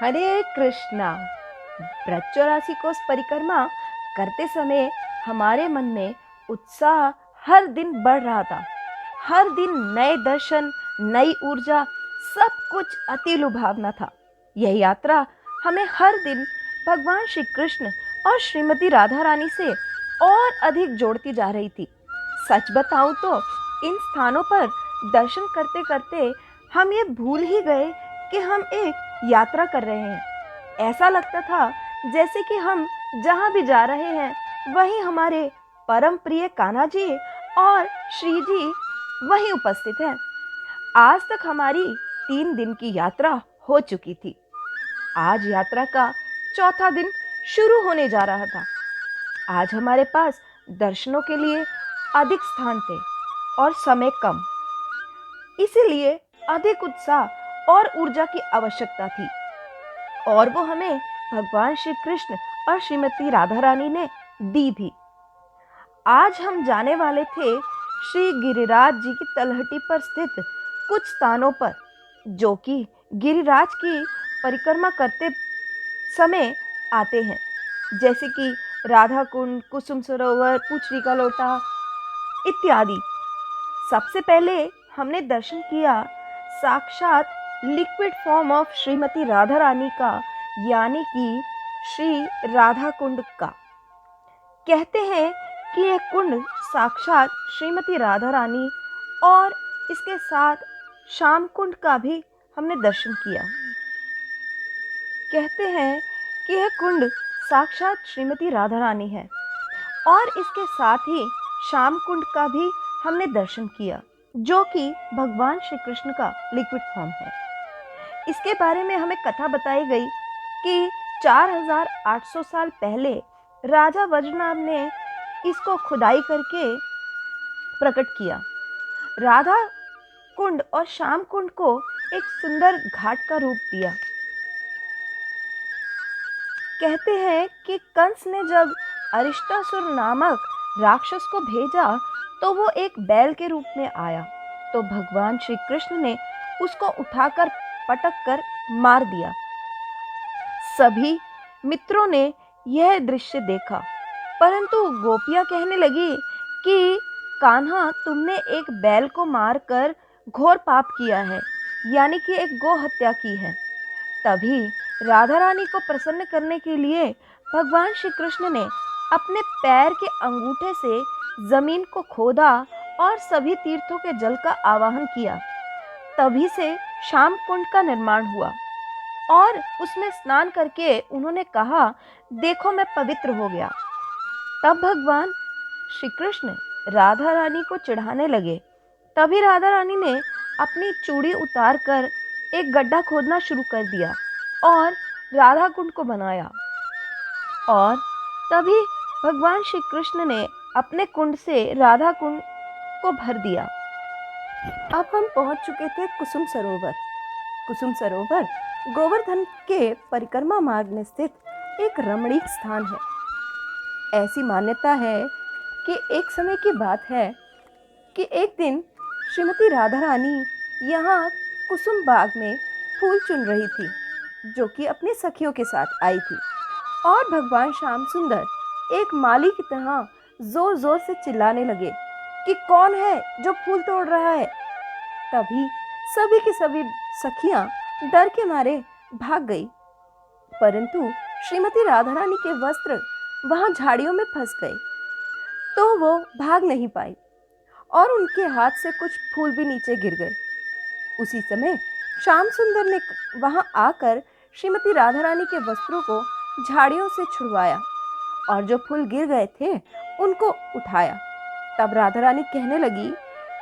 हरे कृष्णा। ब्रज 84 कोस परिक्रमा करते समय हमारे मन में उत्साह हर दिन बढ़ रहा था। हर दिन नए दर्शन, नई ऊर्जा, सब कुछ अति लुभावना था। यह यात्रा हमें हर दिन भगवान श्री कृष्ण और श्रीमती राधा रानी से और अधिक जोड़ती जा रही थी। सच बताऊं तो इन स्थानों पर दर्शन करते करते हम ये भूल ही गए कि हम एक यात्रा कर रहे हैं। ऐसा लगता था जैसे कि हम जहाँ भी जा रहे हैं वहीं हमारे परम प्रिय कान्हा जी और श्री जी वहीं उपस्थित हैं। आज तक हमारी 3 दिन की यात्रा हो चुकी थी। आज यात्रा का चौथा दिन शुरू होने जा रहा था। आज हमारे पास दर्शनों के लिए अधिक स्थान थे और समय कम, इसीलिए अधिक उत्साह और ऊर्जा की आवश्यकता थी। और वो हमें भगवान श्री कृष्ण और श्रीमती राधा रानी ने दी भी। आज हम जाने वाले थे श्री गिरिराज जी की तलहटी पर स्थित कुछ स्थानों पर, जो कि गिरिराज की परिक्रमा करते समय आते हैं, जैसे कि राधा कुंड, कुसुम सरोवर, पुचरी का लोटा इत्यादि। सबसे पहले हमने दर्शन किया साक्षात liquid form of Shrimati Radha Rani का, यानी कि श्री राधा कुंड का। कहते हैं कि यह कुंड साक्षात श्रीमती राधा रानी और इसके साथ श्याम कुंड का भी हमने दर्शन किया। कहते हैं कि यह कुंड साक्षात श्रीमती राधा रानी है और इसके साथ ही श्याम कुंड का भी हमने दर्शन किया, जो कि भगवान श्री कृष्ण का लिक्विड फॉर्म है। इसके बारे में हमें कथा बताई गई कि 4800 साल पहले राजा वज्रनाभ ने इसको खुदाई करके प्रकट किया। राधा कुंड और श्याम कुंड को एक सुंदर घाट का रूप दिया। कहते हैं कि कंस ने जब अरिष्टासुर नामक राक्षस को भेजा तो वो एक बैल के रूप में आया, तो भगवान श्री कृष्ण ने उसको उठाकर पटक कर मार दिया। सभी मित्रों ने यह दृश्य देखा, परंतु गोपियां कहने लगी कि कान्हा, तुमने एक बैल को मारकर घोर पाप किया है, यानी कि एक गौ हत्या की है। तभी राधा रानी को प्रसन्न करने के लिए भगवान श्री कृष्ण ने अपने पैर के अंगूठे से जमीन को खोदा और सभी तीर्थों के जल का आवाहन किया। तभी से श्याम कुंड का निर्माण हुआ और उसमें स्नान करके उन्होंने कहा, देखो मैं पवित्र हो गया। तब भगवान श्री कृष्ण राधा रानी को चिढ़ाने लगे। तभी राधा रानी ने अपनी चूड़ी उतार कर एक गड्ढा खोदना शुरू कर दिया और राधा कुंड को बनाया। और तभी भगवान श्री कृष्ण ने अपने कुंड से राधा कुंड को भर दिया। अब हम पहुंच चुके थे कुसुम सरोवर। कुसुम सरोवर गोवर्धन के परिक्रमा मार्ग में स्थित एक रमणीक स्थान है। ऐसी मान्यता है कि एक समय की बात है कि एक दिन श्रीमती राधा रानी यहाँ कुसुम बाग में फूल चुन रही थी, जो कि अपनी सखियों के साथ आई थी। और भगवान श्याम सुंदर एक माली की तरह जोर जोर से चिल्लाने लगे कि कौन है जो फूल तोड़ रहा है। तभी सभी की सभी सखियां डर के मारे भाग गई, परंतु श्रीमती राधा रानी के वस्त्र वहां झाड़ियों में फंस गए, तो वो भाग नहीं पाई और उनके हाथ से कुछ फूल भी नीचे गिर गए। उसी समय श्याम सुंदर ने वहां आकर श्रीमती राधा रानी के वस्त्रों को झाड़ियों से छुड़वाया और जो फूल गिर गए थे उनको उठाया। तब राधा रानी कहने लगी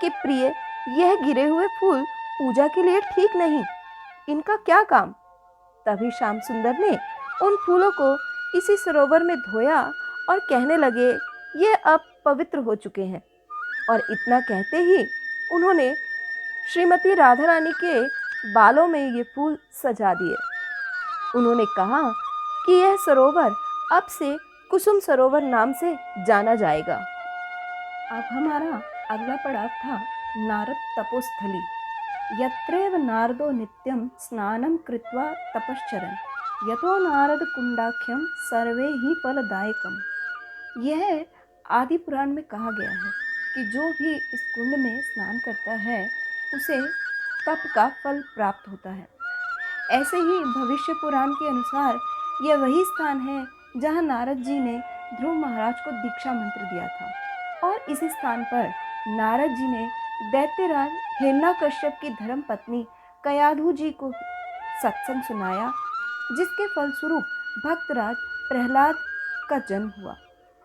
कि प्रिय, यह गिरे हुए फूल पूजा के लिए ठीक नहीं, इनका क्या काम। तभी श्याम सुंदर ने उन फूलों को इसी सरोवर में धोया और कहने लगे, ये अब पवित्र हो चुके हैं। और इतना कहते ही उन्होंने श्रीमती राधा रानी के बालों में ये फूल सजा दिए। उन्होंने कहा कि यह सरोवर अब से कुसुम सरोवर नाम से जाना जाएगा। अब हमारा अगला पड़ाव था नारद तपोस्थली। यत्रैव नारदो नित्यं स्नानं कृत्वा तपश्चरन्। यतो नारद कुंडाख्यम सर्वे ही फलदायकम। यह आदि पुराण में कहा गया है कि जो भी इस कुंड में स्नान करता है उसे तप का फल प्राप्त होता है। ऐसे ही भविष्य पुराण के अनुसार यह वही स्थान है जहां नारद जी ने ध्रुव महाराज को दीक्षा मंत्र दिया था और इसी स्थान पर नारद जी ने दैत्यराज हिरण्यकश्यप की धर्म पत्नी कयाधु जी को सत्संग सुनाया, जिसके फलस्वरूप भक्तराज प्रहलाद का जन्म हुआ।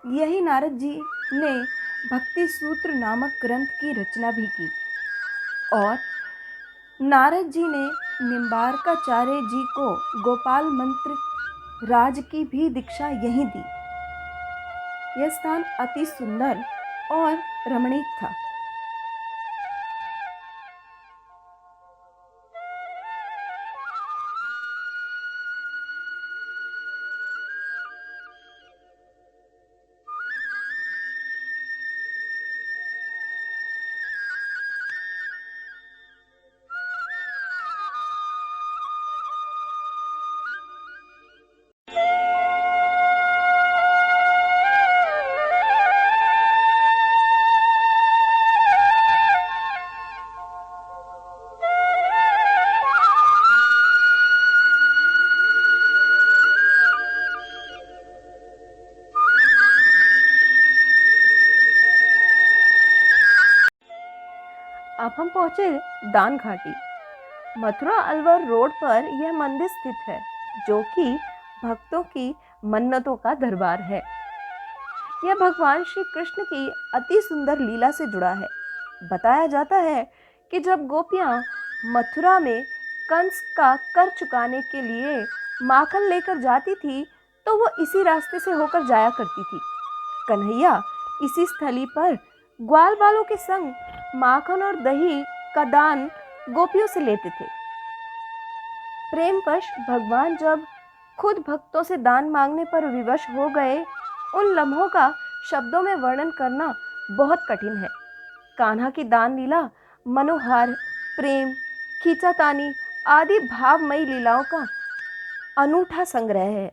यही नारद जी ने भक्ति सूत्र नामक ग्रंथ की रचना भी की और नारद जी ने निम्बारकाचार्य जी को गोपाल मंत्र राज की भी दीक्षा यहीं दी। यह स्थान अति सुंदर और रमणीक था। अब हम पहुंचे दान घाटी। मथुरा अलवर रोड पर यह मंदिर स्थित है, जो कि भक्तों की मन्नतों का दरबार है। यह भगवान श्री कृष्ण की अति सुंदर लीला से जुड़ा है। बताया जाता है कि जब गोपियां मथुरा में कंस का कर चुकाने के लिए माखन लेकर जाती थी, तो वो इसी रास्ते से होकर जाया करती थी। कन्हैया इसी स्थली पर ग्वाल बालों के संग माखन और दही का दान गोपियों से लेते थे। प्रेमवश भगवान जब खुद भक्तों से दान मांगने पर विवश हो गए, उन लम्हों का शब्दों में वर्णन करना बहुत कठिन है। कान्हा की दान लीला मनोहार, प्रेम, खींचातानी आदि भावमयी लीलाओं का अनूठा संग्रह है।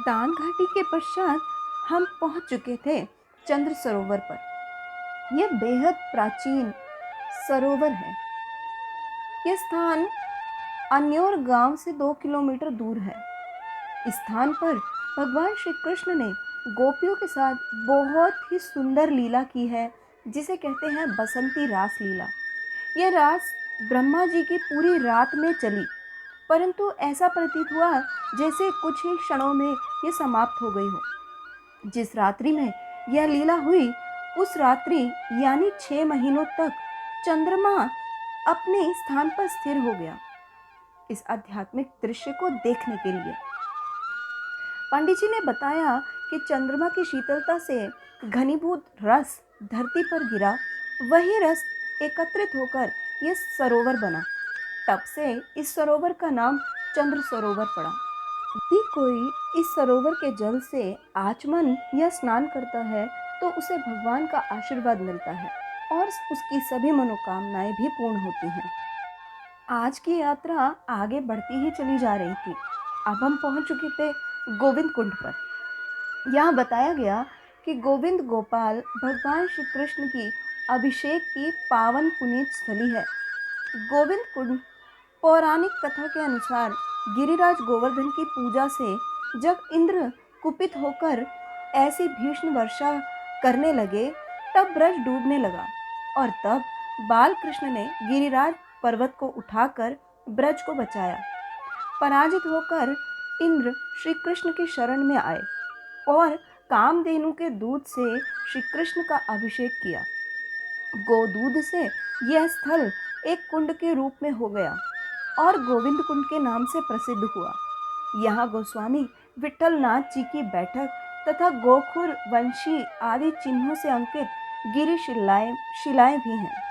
दान घाटी के पश्चात हम पहुंच चुके थे चंद्र सरोवर पर। यह बेहद प्राचीन सरोवर है। यह स्थान अन्योर गांव से 2 किलोमीटर दूर है। इस स्थान पर भगवान श्री कृष्ण ने गोपियों के साथ बहुत ही सुंदर लीला की है, जिसे कहते हैं बसंती रास लीला। यह रास ब्रह्मा जी की पूरी रात में चली, परंतु ऐसा प्रतीत हुआ जैसे कुछ ही क्षणों में ये समाप्त हो गई हो। जिस रात्रि में यह लीला हुई, उस रात्रि यानी 6 महीनों तक चंद्रमा अपने स्थान पर स्थिर हो गया। इस आध्यात्मिक दृश्य को देखने के लिए पंडित जी ने बताया कि चंद्रमा की शीतलता से घनीभूत रस धरती पर गिरा। वही रस एकत्रित होकर यह सरोवर बना। तब से इस सरोवर का नाम चंद्र सरोवर पड़ा। यदि कोई इस सरोवर के जल से आचमन या स्नान करता है, तो उसे भगवान का आशीर्वाद मिलता है और उसकी सभी मनोकामनाएं भी पूर्ण होती हैं। आज की यात्रा आगे बढ़ती ही चली जा रही थी। अब हम पहुंच चुके थे गोविंद कुंड पर। यहाँ बताया गया कि गोविंद गोपाल भगवान श्री कृष्ण की अभिषेक की पावन पुनीत स्थली है। गोविंद कुंड पौराणिक कथा के अनुसार गिरिराज गोवर्धन की पूजा से जब इंद्र कुपित होकर ऐसी भीषण वर्षा करने लगे, तब ब्रज डूबने लगा और तब बाल कृष्ण ने गिरिराज पर्वत को उठाकर ब्रज को बचाया। पराजित होकर इंद्र श्री कृष्ण की शरण में आए और कामधेनु के दूध से श्री कृष्ण का अभिषेक किया। गोदूध से यह स्थल एक कुंड के रूप में हो गया और गोविंद कुंड के नाम से प्रसिद्ध हुआ। यहाँ गोस्वामी विठल नाथ जी की बैठक तथा गोखुर वंशी आदि चिन्हों से अंकित गिरी शिलाएं भी हैं।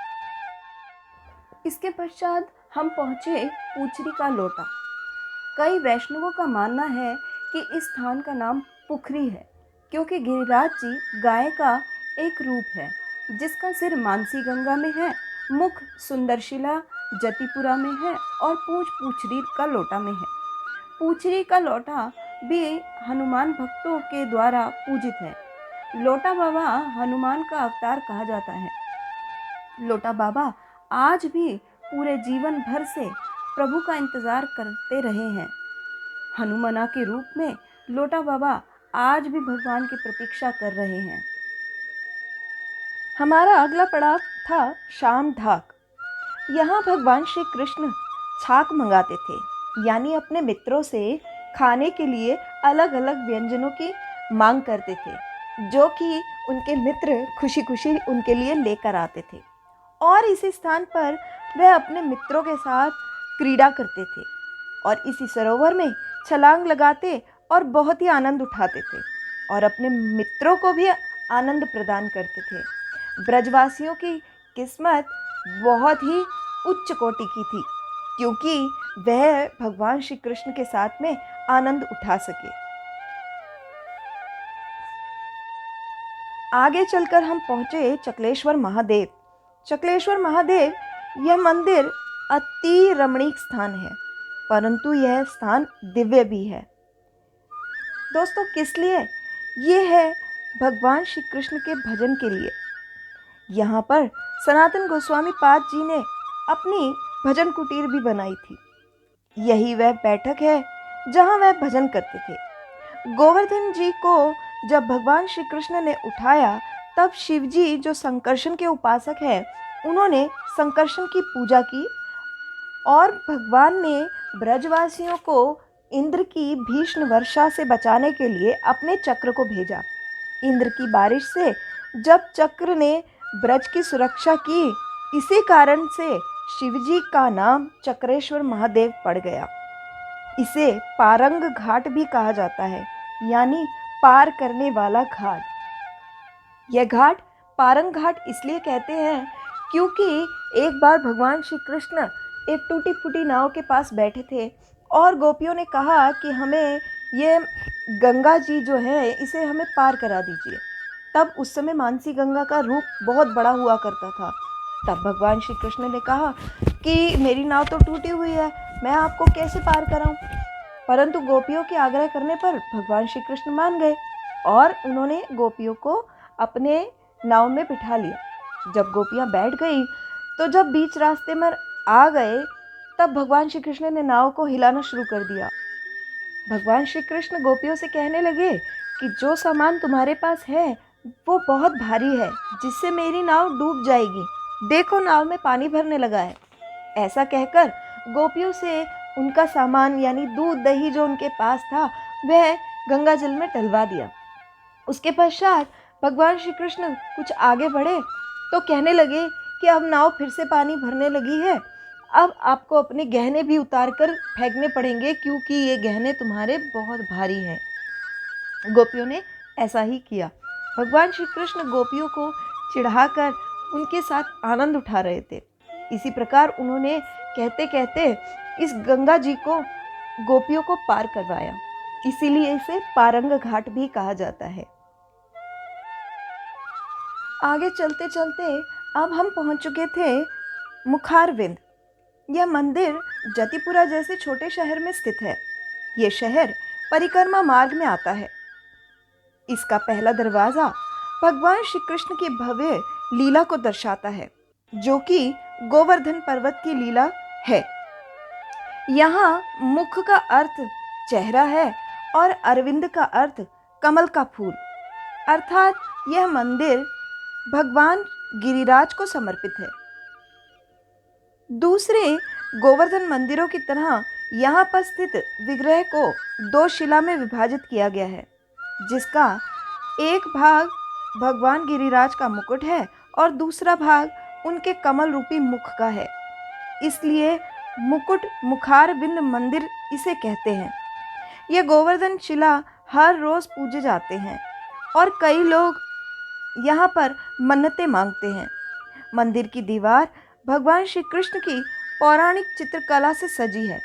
इसके पश्चात हम पहुँचे पूछरी का लोटा। कई वैष्णवों का मानना है कि इस स्थान का नाम पुखरी है, क्योंकि गिरिराज जी गाय का एक रूप है, जिसका सिर मानसी गंगा में है, मुख सुंदरशिला जतिपुरा में है और पूंछ पूछरी का लोटा में है। पूछरी का लोटा भी हनुमान भक्तों के द्वारा पूजित है। लोटा बाबा हनुमान का अवतार कहा जाता है। लोटा बाबा आज भी पूरे जीवन भर से प्रभु का इंतजार करते रहे हैं। हनुमाना के रूप में लोटा बाबा आज भी भगवान की प्रतीक्षा कर रहे हैं। हमारा अगला पड़ाव था शाम ढाक। यहाँ भगवान श्री कृष्ण छाक मंगाते थे, यानी अपने मित्रों से खाने के लिए अलग अलग व्यंजनों की मांग करते थे, जो कि उनके मित्र खुशी खुशी उनके लिए लेकर आते थे। और इसी स्थान पर वह अपने मित्रों के साथ क्रीड़ा करते थे और इसी सरोवर में छलांग लगाते और बहुत ही आनंद उठाते थे और अपने मित्रों को भी आनंद प्रदान करते थे। ब्रजवासियों की किस्मत बहुत ही उच्च कोटि की थी, क्योंकि वह भगवान श्री कृष्ण के साथ में आनंद उठा सके। आगे चलकर हम पहुंचे चकलेश्वर महादेव। चकलेश्वर महादेव यह मंदिर अति रमणीक स्थान है, परंतु यह स्थान दिव्य भी है। दोस्तों, किस लिए? ये है भगवान श्री कृष्ण के भजन के लिए। यहाँ पर सनातन गोस्वामी पाद जी ने अपनी भजन कुटीर भी बनाई थी। यही वह बैठक है जहाँ वह भजन करते थे। गोवर्धन जी को जब भगवान श्री कृष्ण ने उठाया, तब शिव जी जो संकर्षण के उपासक हैं, उन्होंने संकर्षण की पूजा की और भगवान ने ब्रजवासियों को इंद्र की भीषण वर्षा से बचाने के लिए अपने चक्र को भेजा। इंद्र की बारिश से जब चक्र ने ब्रज की सुरक्षा की, इसी कारण से शिवजी का नाम चक्रेश्वर महादेव पड़ गया। इसे पारंग घाट भी कहा जाता है, यानी पार करने वाला घाट। यह घाट पारंग घाट इसलिए कहते हैं क्योंकि एक बार भगवान श्री कृष्ण एक टूटी फूटी नाव के पास बैठे थे और गोपियों ने कहा कि हमें ये गंगा जी जो है, इसे हमें पार करा दीजिए। तब उस समय मानसी गंगा का रूप बहुत बड़ा हुआ करता था। तब भगवान श्री कृष्ण ने कहा कि मेरी नाव तो टूटी हुई है, मैं आपको कैसे पार कराऊं? परंतु गोपियों के आग्रह करने पर भगवान श्री कृष्ण मान गए और उन्होंने गोपियों को अपने नाव में बिठा लिया। जब गोपियां बैठ गई, तो जब बीच रास्ते में आ गए, तब भगवान श्री कृष्ण ने नाव को हिलाना शुरू कर दिया। भगवान श्री कृष्ण गोपियों से कहने लगे कि जो सामान तुम्हारे पास है वो बहुत भारी है, जिससे मेरी नाव डूब जाएगी। देखो, नाव में पानी भरने लगा है। ऐसा कहकर गोपियों से उनका सामान यानी दूध दही जो उनके पास था, वह गंगा जल में डलवा दिया। उसके पश्चात भगवान श्री कृष्ण कुछ आगे बढ़े तो कहने लगे कि अब नाव फिर से पानी भरने लगी है, अब आपको अपने गहने भी उतार कर फेंकने पड़ेंगे, क्योंकि ये गहने तुम्हारे बहुत भारी हैं। गोपियों ने ऐसा ही किया। भगवान श्री कृष्ण गोपियों को चिढ़ाकर उनके साथ आनंद उठा रहे थे। इसी प्रकार उन्होंने कहते कहते इस गंगा जी को गोपियों को पार करवाया, इसीलिए इसे पारंग घाट भी कहा जाता है। आगे चलते चलते अब हम पहुंच चुके थे मुखारविंद। यह मंदिर जतिपुरा जैसे छोटे शहर में स्थित है। यह शहर परिक्रमा मार्ग में आता है। इसका पहला दरवाजा भगवान श्री कृष्ण की भव्य लीला को दर्शाता है, जो कि गोवर्धन पर्वत की लीला है। यहाँ मुख का अर्थ चेहरा है और अरविंद का अर्थ कमल का फूल, अर्थात यह मंदिर भगवान गिरिराज को समर्पित है। दूसरे गोवर्धन मंदिरों की तरह यहाँ पर स्थित विग्रह को दो शिला में विभाजित किया गया है, जिसका एक भाग भगवान गिरिराज का मुकुट है और दूसरा भाग उनके कमल रूपी मुख का है। इसलिए मुकुट मुखारविंद मंदिर इसे कहते हैं। यह गोवर्धन शिला हर रोज पूजे जाते हैं और कई लोग यहाँ पर मन्नतें मांगते हैं। मंदिर की दीवार भगवान श्री कृष्ण की पौराणिक चित्रकला से सजी है।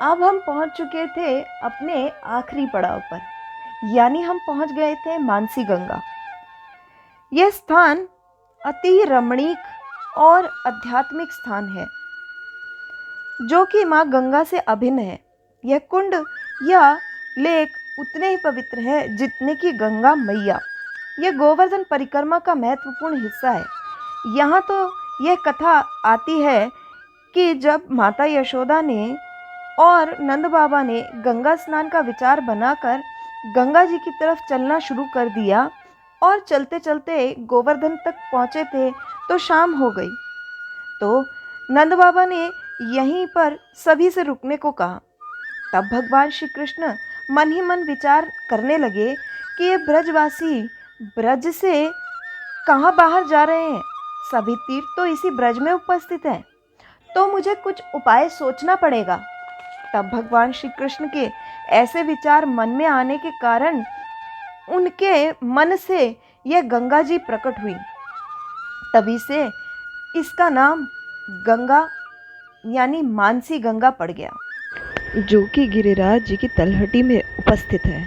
अब हम पहुंच चुके थे अपने आखिरी पड़ाव पर, यानी हम पहुंच गए थे मानसी गंगा। यह स्थान अति रमणीक और आध्यात्मिक स्थान है जो कि माँ गंगा से अभिन्न है। यह कुंड या लेक उतने ही पवित्र है जितने की गंगा मैया। यह गोवर्धन परिक्रमा का महत्वपूर्ण हिस्सा है। यहाँ तो यह कथा आती है कि जब माता यशोदा ने और नंद बाबा ने गंगा स्नान का विचार बनाकर गंगा जी की तरफ चलना शुरू कर दिया और चलते चलते गोवर्धन तक पहुँचे थे तो शाम हो गई। तो नंद बाबा ने यहीं पर सभी से रुकने को कहा। तब भगवान श्री कृष्ण मन ही मन विचार करने लगे कि ये ब्रजवासी ब्रज से कहाँ बाहर जा रहे हैं। सभी तीर्थ तो इसी ब्रज में उपस्थित हैं, तो मुझे कुछ उपाय सोचना पड़ेगा। तब भगवान श्री कृष्ण के ऐसे विचार मन में आने के कारण उनके मन से यह गंगा जी प्रकट हुई। तभी से इसका नाम गंगा यानी मानसी गंगा पड़ गया, जो कि गिरिराज जी की तलहटी में उपस्थित है।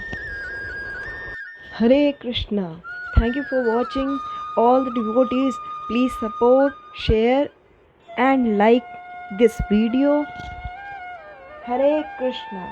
Hare Krishna. Thank you for watching all the devotees. Please support, share and like this video. Hare Krishna.